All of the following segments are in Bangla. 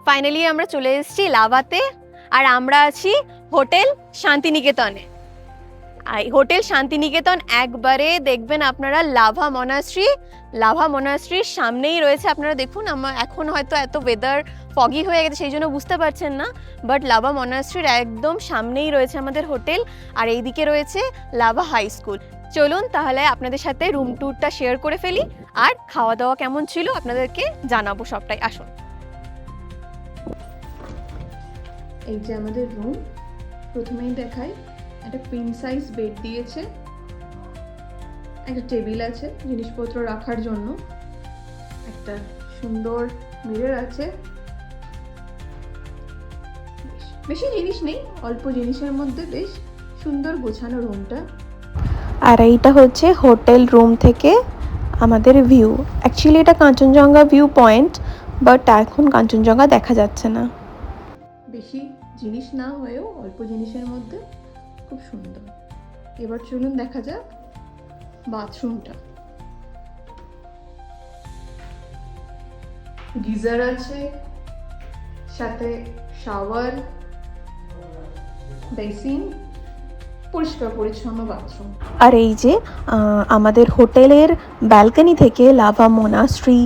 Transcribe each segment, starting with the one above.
ফাইনালি আমরা চলে এসেছি লাভাতে, আর আমরা আছি হোটেল শান্তিনিকেতনে। আর হোটেল শান্তিনিকেতন একবারে দেখবেন আপনারা লাভা মনাস্ট্রির সামনেই রয়েছে। আপনারা দেখুন, আমার এখন হয়তো এত ওয়েদার ফগি হয়ে গেছে সেই জন্য বুঝতে পারছেন না, বাট লাভা মনাস্ট্রির একদম সামনেই রয়েছে আমাদের হোটেল, আর এইদিকে রয়েছে লাভা হাই স্কুল। চলুন তাহলে আপনাদের সাথে রুম ট্যুরটা শেয়ার করে ফেলি, আর খাওয়া দাওয়া কেমন ছিল আপনাদেরকে জানাবো সবটাই। আসুন। এই যে আমাদের রুম, প্রথমেই দেখাই, একটা কুইন সাইজ বেড দিয়েছে, একটা টেবিল আছে জিনিসপত্র রাখার জন্য, একটা সুন্দর মিরর আছে, বেশি জিনিস নেই, অল্প জিনিসের মধ্যে বেশ সুন্দর গোছানো রুমটা। আর এইটা হচ্ছে হোটেল রুম থেকে আমাদের ভিউ। অ্যাকচুয়ালি এটা কাঞ্চনজঙ্ঘা ভিউ পয়েন্ট, বাট এখন কাঞ্চনজঙ্ঘা দেখা যাচ্ছে না। বেশি জিনিস না হয়েও অল্প জিনিসের মধ্যে খুব সুন্দর। এবার চলুন দেখা যাক বাথরুমটা। গিজার আছে, সাথে শাওয়ার, বেসিন, পরিষ্কার পরিচ্ছন্ন বাথরুম। আর এই যে আমাদের হোটেলের ব্যালকনি থেকে লাভা মোনাস্ট্রি,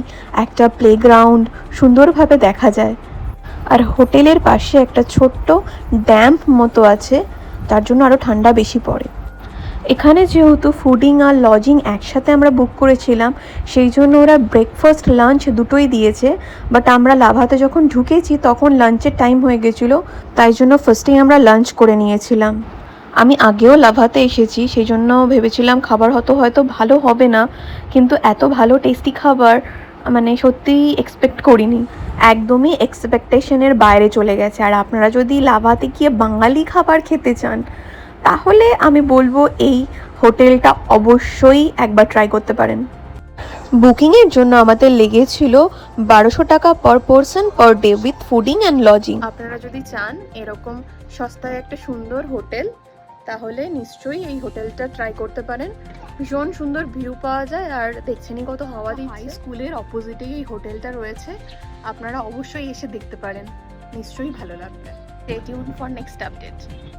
একটা প্লেগ্রাউন্ড সুন্দরভাবে দেখা যায়। আর হোটেলের পাশে একটা ছোট্ট ড্যাম মতো আছে, তার জন্য আরও ঠান্ডা বেশি পড়ে। এখানে যেহেতু ফুডিং আর লজিং একসাথে আমরা বুক করেছিলাম, সেই জন্য ওরা ব্রেকফাস্ট লাঞ্চ দুটোই দিয়েছে, বাট আমরা লাভাতে যখন ঢুকেছি তখন লাঞ্চের টাইম হয়ে গেছিলো, তাই জন্য ফার্স্টেই আমরা লাঞ্চ করে নিয়েছিলাম। আমি আগেও লাভাতে এসেছি, সেই জন্য ভেবেছিলাম খাবার হয়তো ভালো হবে না, কিন্তু এত ভালো টেস্টি খাবার মানে সত্যিই এক্সপেক্ট করিনি, একদমই এক্সপেকটেশনের বাইরে চলে গেছে। আর আপনারা যদি লাভাতে গিয়ে বাঙালি খাবার খেতে চান, তাহলে আমি বলবো এই হোটেলটা অবশ্যই একবার ট্রাই করতে পারেন। বুকিংয়ের জন্য আমাদের লেগেছিল 1200 টাকা per person per day with fooding and lodging. আপনারা যদি চান এরকম সস্তায় একটা সুন্দর হোটেল, তাহলে নিশ্চয়ই এই হোটেলটা ট্রাই করতে পারেন। ভীষণ সুন্দর ভিউ পাওয়া যায়, আর দেখছেনই কত হাওয়া দিচ্ছে। হাই স্কুলের অপোজিটেই এই হোটেলটা রয়েছে, আপনারা অবশ্যই এসে দেখতে পারেন, নিশ্চয়ই ভালো লাগবে। Stay tune for next update.